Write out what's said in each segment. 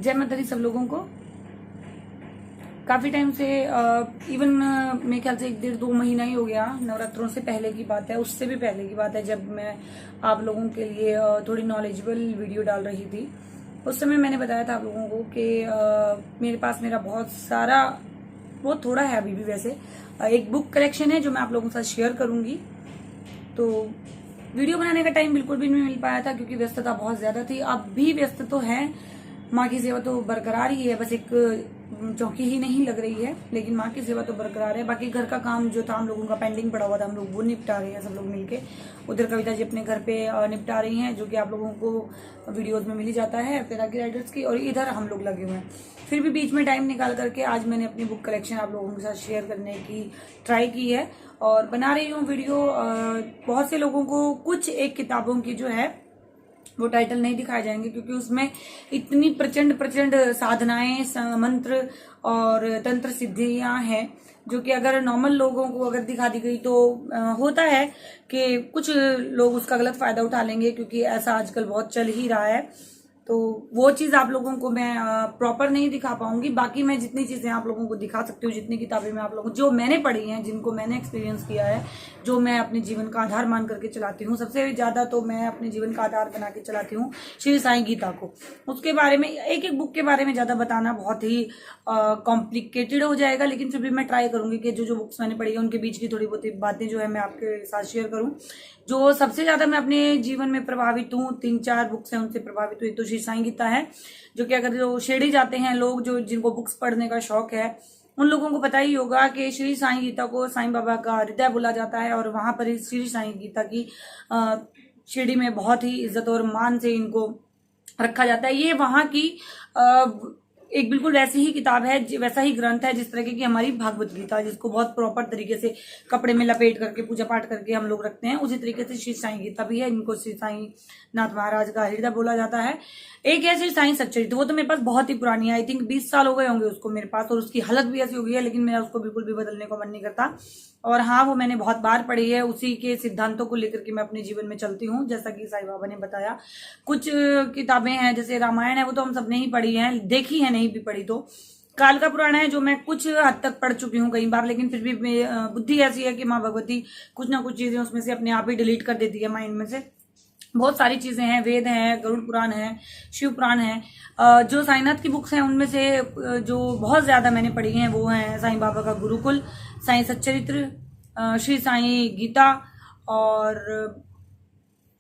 जय माता दी सब लोगों को। काफी टाइम से इवन मेरे ख्याल से 1-1.5-2 महीना ही हो गया, नवरात्रों से पहले की बात है, उससे भी पहले की बात है, जब मैं आप लोगों के लिए थोड़ी नॉलेजेबल वीडियो डाल रही थी। उस समय मैंने बताया था आप लोगों को कि मेरे पास मेरा बहुत थोड़ा है अभी भी, वैसे एक बुक कलेक्शन है जो मैं आप लोगों के साथ शेयर करूंगी। तो वीडियो बनाने का टाइम बिल्कुल भी नहीं मिल पाया था क्योंकि व्यस्तता बहुत ज्यादा थी। अब भी व्यस्त तो है, माँ की सेवा तो बरकरार ही है, बस एक चौकी ही नहीं लग रही है, लेकिन माँ की सेवा तो बरकरार है। बाकी घर का काम जो था हम लोगों का पेंडिंग पड़ा हुआ था, हम लोग वो निपटा रहे हैं सब लोग मिलके। उधर कविता जी अपने घर पे निपटा रही हैं, जो कि आप लोगों को वीडियोज में मिल ही जाता है तैराकी राइडर्स की, और इधर हम लोग लगे हुए हैं। फिर भी बीच में टाइम निकाल करके आज मैंने अपनी बुक कलेक्शन आप लोगों के साथ शेयर करने की ट्राई की है और बना रही हूँ वीडियो। बहुत से लोगों को कुछ एक किताबों की जो है वो टाइटल नहीं दिखाए जाएंगे क्योंकि उसमें इतनी प्रचंड प्रचंड साधनाएं, मंत्र और तंत्र सिद्धियां हैं जो कि अगर नॉर्मल लोगों को अगर दिखा दी गई तो होता है कि कुछ लोग उसका गलत फायदा उठा लेंगे, क्योंकि ऐसा आजकल बहुत चल ही रहा है। तो वो चीज आप लोगों को मैं प्रॉपर नहीं दिखा पाऊंगी। बाकी मैं जितनी चीजें आप लोगों को दिखा सकती हूँ, जितनी किताबें मैं आप लोगों जो मैंने पढ़ी हैं, जिनको मैंने एक्सपीरियंस किया है, जो मैं अपने जीवन का आधार मान करके चलाती हूँ, सबसे ज्यादा तो मैं अपने जीवन का आधार बना के चलाती हूँ श्री साईं गीता को। उसके बारे में एक एक बुक के बारे में ज्यादा बताना बहुत ही कॉम्प्लिकेटेड हो जाएगा, लेकिन फिर भी मैं ट्राई करूंगी कि जो जो बुक्स मैंने पढ़ी है उनके बीच की थोड़ी बहुत बातें जो है मैं आपके साथ शेयर करूं। जो सबसे ज्यादा मैं अपने जीवन में प्रभावित हूँ, 3-4 बुक्स हैं उनसे प्रभावित हुई, तो श्री साईं गीता है, जो कि अगर जो शिरडी जाते हैं लोग, जो जिनको बुक्स पढ़ने का शौक है, उन लोगों को पता ही होगा कि श्री साईं गीता को साईं बाबा का हृदय बोला जाता है, और वहां पर श्री साईं गीता की शिरडी में बहुत ही इज्जत और मान से इनको रखा जाता है। ये वहां की एक बिल्कुल वैसी ही किताब है, वैसा ही ग्रंथ है जिस तरीके की हमारी भागवत गीता, जिसको बहुत प्रॉपर तरीके से कपड़े में लपेट करके पूजा पाठ करके हम लोग रखते हैं, उसी तरीके से श्री साईं गीता भी है। इनको श्री साईं नाथ महाराज का हृदय बोला जाता है। एक है श्री साईं सच्चरित्र, वो तो मेरे पास बहुत ही पुरानी है, आई थिंक 20 साल हो गए होंगे उसको मेरे पास, और उसकी हालत भी ऐसी हो गई है, लेकिन मेरा उसको बिल्कुल भी बदलने को मन नहीं करता। और हाँ, वो मैंने बहुत बार पढ़ी है, उसी के सिद्धांतों को लेकर के मैं अपने जीवन में चलती हूँ, जैसा कि साईं बाबा ने बताया। कुछ किताबें हैं जैसे रामायण है, वो तो हम सबने ही पढ़ी है, देखी है, नहीं भी पढ़ी तो। काल का पुराण है जो मैं कुछ हद तक पढ़ चुकी हूँ कई बार, लेकिन फिर भी बुद्धि ऐसी है कि माँ भगवती कुछ ना कुछ चीजें उसमें से अपने आप ही डिलीट कर देती है माइंड में से। बहुत सारी चीजें हैं, वेद हैं, गरुड़ पुराण है, शिव पुराण है। जो साईनाथ की बुक्स हैं उनमें से जो बहुत ज्यादा मैंने पढ़ी हैं वो हैं साईं बाबा का गुरुकुल, साईं सच्चरित्र, श्री साईं गीता, और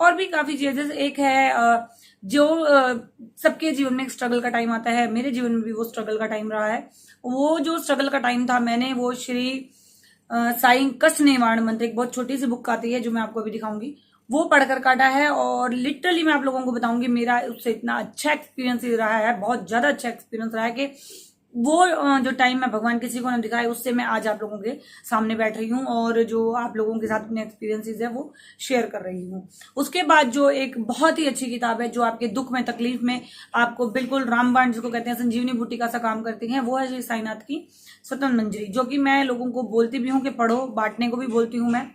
भी काफी चीजें। एक है जो सबके जीवन में एक स्ट्रगल का टाइम आता है, मेरे जीवन में भी वो स्ट्रगल का टाइम रहा है। वो जो स्ट्रगल का टाइम था, मैंने वो श्री साईं कष्ट निवारण मंत्र, एक बहुत छोटी सी बुक आती है जो मैं आपको अभी दिखाऊंगी, वो पढ़कर काटा है। और लिटरली मैं आप लोगों को बताऊंगी, मेरा उससे इतना अच्छा एक्सपीरियंस रहा है, बहुत ज्यादा अच्छा एक्सपीरियंस रहा है कि वो जो टाइम मैं भगवान किसी को न दिखाए, उससे मैं आज आप लोगों के सामने बैठ रही हूँ और जो आप लोगों के साथ अपने एक्सपीरियंसेस है वो शेयर कर रही हूँ। उसके बाद जो एक बहुत ही अच्छी किताब है जो आपके दुख में, तकलीफ में आपको बिल्कुल रामबाण जिसको कहते हैं, संजीवनी बूटी का सा काम करती है, वो है श्री साईनाथ की स्वतंत्र मंजरी, जो कि मैं लोगों को बोलती भी हूँ कि पढ़ो, बांटने को भी बोलती हूँ मैं।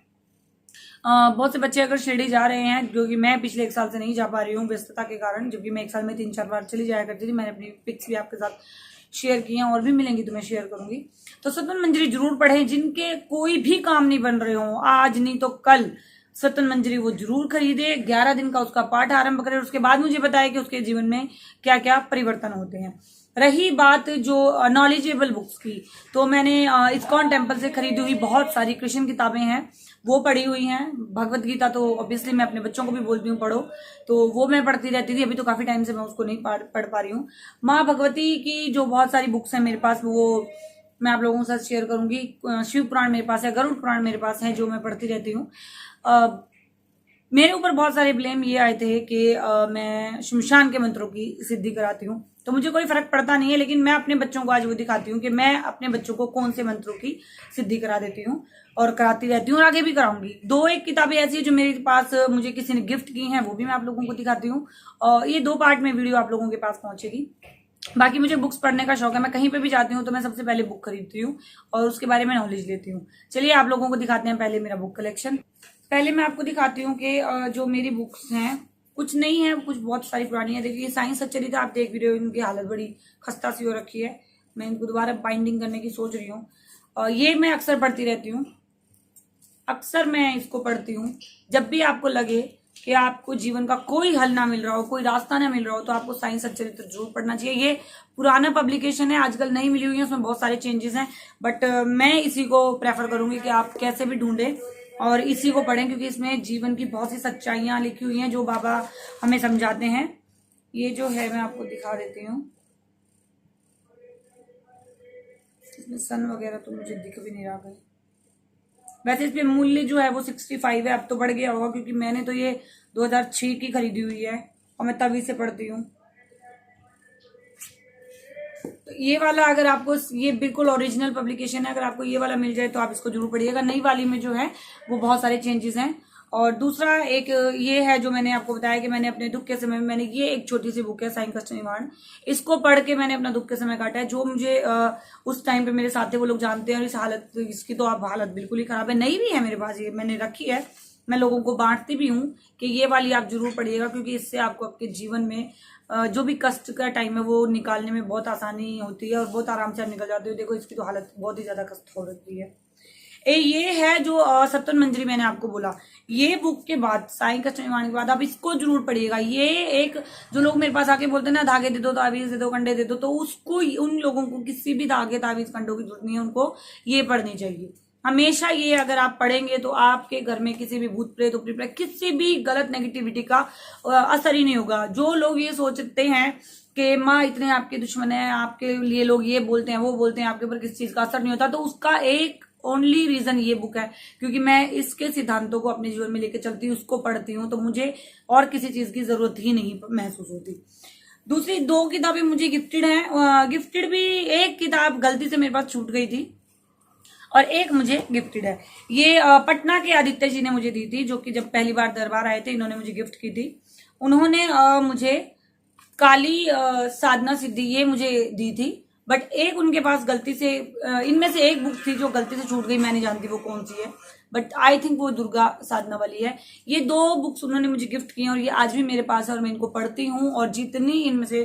बहुत से बच्चे अगर शिरडी जा रहे हैं, जो कि मैं पिछले 1 साल से नहीं जा पा रही हूँ व्यस्तता के कारण, जो कि मैं 1 साल में 3-4 बार चली जाया करती थी। मैंने अपनी पिक्स भी आपके साथ शेयर की हैं, और भी मिलेंगी तो मैं शेयर करूंगी। तो स्वतंत्र मंजरी जरूर पढ़ें, जिनके कोई भी काम नहीं बन रहे हो, आज नहीं तो कल स्वतंत्र मंजरी वो जरूर खरीदे, 11 दिन का उसका पाठ आरंभ करें, उसके बाद मुझे बताए कि उसके जीवन में क्या क्या परिवर्तन होते हैं। रही बात जो नॉलेजेबल बुक्स की, तो मैंने इस्कॉन टेम्पल से खरीदी हुई बहुत सारी कृष्ण किताबें हैं, वो पढ़ी हुई हैं। भगवत गीता तो ऑब्वियसली मैं अपने बच्चों को भी बोलती हूँ पढ़ो, तो वो मैं पढ़ती रहती थी। अभी तो काफी टाइम से मैं उसको नहीं पढ़ पा रही हूँ। माँ भगवती की जो बहुत सारी बुक्स हैं मेरे पास, वो मैं आप लोगों के साथ शेयर करूंगी। शिव पुराण मेरे पास है, गरुड़ पुराण मेरे पास है, जो मैं पढ़ती रहती हूँ। मेरे ऊपर बहुत सारे ब्लेम ये आए थे कि मैं शमशान के मंत्रों की सिद्धि कराती हूँ, तो मुझे कोई फर्क पड़ता नहीं है, लेकिन मैं अपने बच्चों को आज वो दिखाती हूँ कि मैं अपने बच्चों को कौन से मंत्रों की सिद्धि करा देती हूँ और कराती रहती हूँ, और आगे भी कराऊंगी। 2-1 किताबें ऐसी है जो मेरे पास मुझे किसी ने गिफ्ट की हैं, वो भी मैं आप लोगों को दिखाती हूँ, और ये 2 पार्ट में वीडियो आप लोगों के पास पहुंचेगी। बाकी मुझे बुक्स पढ़ने का शौक है, मैं कहीं पे भी जाती हूँ तो मैं सबसे पहले बुक खरीदती हूँ और उसके बारे में नॉलेज लेती हूँ। चलिए आप लोगों को दिखाते हैं पहले मेरा बुक कलेक्शन। पहले मैं आपको दिखाती हूँ कि जो मेरी बुक्स हैं कुछ नहीं है, कुछ बहुत सारी पुरानी है। देखिए साइंस सच्चरित्र आप देख भी रहे हो, इनकी हालत बड़ी खस्ता सी हो रखी है। मैं इनको दोबारा बाइंडिंग करने की सोच रही हूँ। और ये मैं अक्सर पढ़ती रहती हूँ, अक्सर मैं इसको पढ़ती हूँ। जब भी आपको लगे कि आपको जीवन का कोई हल ना मिल रहा हो, कोई रास्ता ना मिल रहा हो, तो आपको साइंस सच्चरित्र जरूर पढ़ना चाहिए। ये पुराना पब्लिकेशन है, आजकल नई मिली हुई है, उसमें बहुत सारे चेंजेस हैं, बट मैं इसी को प्रेफर करूंगी कि आप कैसे भी ढूंढें और इसी को पढ़ें, क्योंकि इसमें जीवन की बहुत सी सच्चाइयां लिखी हुई हैं जो बाबा हमें समझाते हैं। ये जो है मैं आपको दिखा देती हूँ, इसमें सन वगैरह तो मुझे दिख भी नहीं रहा कहीं। वैसे इस पे मूल्य जो है वो 65 है, अब तो बढ़ गया होगा क्योंकि मैंने तो ये 2006 की खरीदी हुई है और मैं तभी से पढ़ती हूँ। तो ये वाला अगर आपको, ये बिल्कुल ओरिजिनल पब्लिकेशन है, अगर आपको ये वाला मिल जाए तो आप इसको जरूर पढ़िएगा। नई वाली में जो है वो बहुत सारे चेंजेस हैं। और दूसरा एक ये है जो मैंने आपको बताया कि मैंने अपने दुख के समय में, मैंने ये एक छोटी सी बुक है साईं कष्ट निवारण, इसको पढ़ के मैंने अपना दुख के समय काटा है। जो मुझे उस टाइम पे मेरे साथ थे वो लोग जानते हैं। और इस हालत, इसकी तो आप हालत बिल्कुल ही खराब है, नई भी है मेरे पास, ये मैंने रखी है, मैं लोगों को बांटती भी हूँ कि ये वाली आप जरूर पढ़िएगा, क्योंकि इससे आपको आपके जीवन में जो भी कष्ट का टाइम है वो निकालने में बहुत आसानी होती है और बहुत आराम से आप निकल जाते हो। देखो इसकी तो हालत बहुत ही ज्यादा कष्ट हो रही है। ये है जो सप्तन मंजरी मैंने आपको बोला, ये बुक के बाद साईं कष्ट निवारण के बाद आप इसको जरूर पढ़िएगा। ये एक, जो लोग मेरे पास आके बोलते हैं ना धागे दे दो, ताबीज दे दो, कंडे दे दो, तो उसको, उन लोगों को किसी भी धागे ताबीज कंडों की जरूरत नहीं है, उनको ये पढ़नी चाहिए हमेशा। ये अगर आप पढ़ेंगे तो आपके घर में किसी भी भूत प्रेत उपरी प्रेत, किसी भी गलत नेगेटिविटी का असर ही नहीं होगा। जो लोग ये सोचते हैं कि माँ इतने आपके दुश्मन है, आपके लिए लोग ये बोलते हैं वो बोलते हैं, आपके ऊपर किसी चीज का असर नहीं होता, तो उसका एक ओनली रीजन ये बुक है, क्योंकि मैं इसके सिद्धांतों को अपने जीवन में लेकर चलती हूँ, उसको पढ़ती हूँ, तो मुझे और किसी चीज की जरूरत ही नहीं महसूस होती। दूसरी 2 किताबें मुझे गिफ्टेड हैं, गिफ्टेड भी, एक किताब गलती से मेरे पास छूट गई थी और एक मुझे गिफ्टेड है। ये पटना के आदित्य जी ने मुझे दी थी, जो कि जब पहली बार दरबार आए थे इन्होंने मुझे गिफ्ट की थी। उन्होंने मुझे काली साधना सिद्धि ये मुझे दी थी, बट एक उनके पास गलती से, इनमें से एक बुक थी जो गलती से छूट गई, मैं नहीं जानती वो कौन सी है, बट आई थिंक वो दुर्गा साधना वाली है। ये 2 बुक्स उन्होंने मुझे गिफ्ट की हैं और ये आज भी मेरे पास है और मैं इनको पढ़ती हूँ और जितनी इनमें से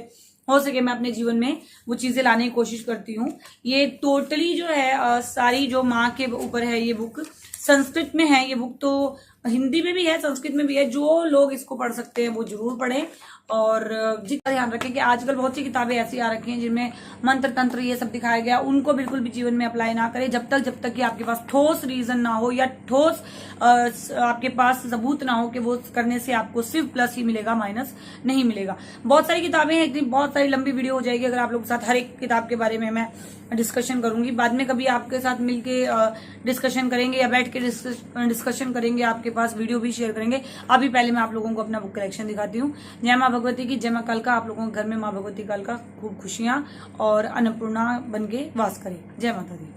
हो सके मैं अपने जीवन में वो चीजें लाने की कोशिश करती हूँ। ये टोटली जो है सारी जो माँ के ऊपर है, ये बुक संस्कृत में है, ये बुक तो हिंदी में भी है, संस्कृत में भी है। जो लोग इसको पढ़ सकते हैं वो जरूर पढ़ें। और जितना ध्यान रखें कि आजकल बहुत सी किताबें ऐसी आ रखी हैं जिनमें मंत्र तंत्र ये सब दिखाया गया, उनको बिल्कुल भी जीवन में अप्लाई ना करें जब तक कि आपके पास ठोस रीजन ना हो या ठोस आपके पास सबूत ना हो कि वो करने से आपको सिर्फ प्लस ही मिलेगा, माइनस नहीं मिलेगा। बहुत सारी किताबें हैं, इतनी बहुत सारी लंबी वीडियो हो जाएगी अगर आप लोग के साथ हर एक किताब के बारे में मैं डिस्कशन करूंगी। बाद में कभी आपके साथ मिलके डिस्कशन करेंगे या बैठ के डिस्कशन करेंगे, आपके पास वीडियो भी शेयर करेंगे। अभी पहले मैं आप लोगों को अपना बुक कलेक्शन दिखाती हूँ। जय माँ भगवती की, जय माँ कालका। आप लोगों के घर में माँ भगवती कालका खूब खुशियां और अन्नपूर्णा बन के वास करे। जय माता दी।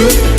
है।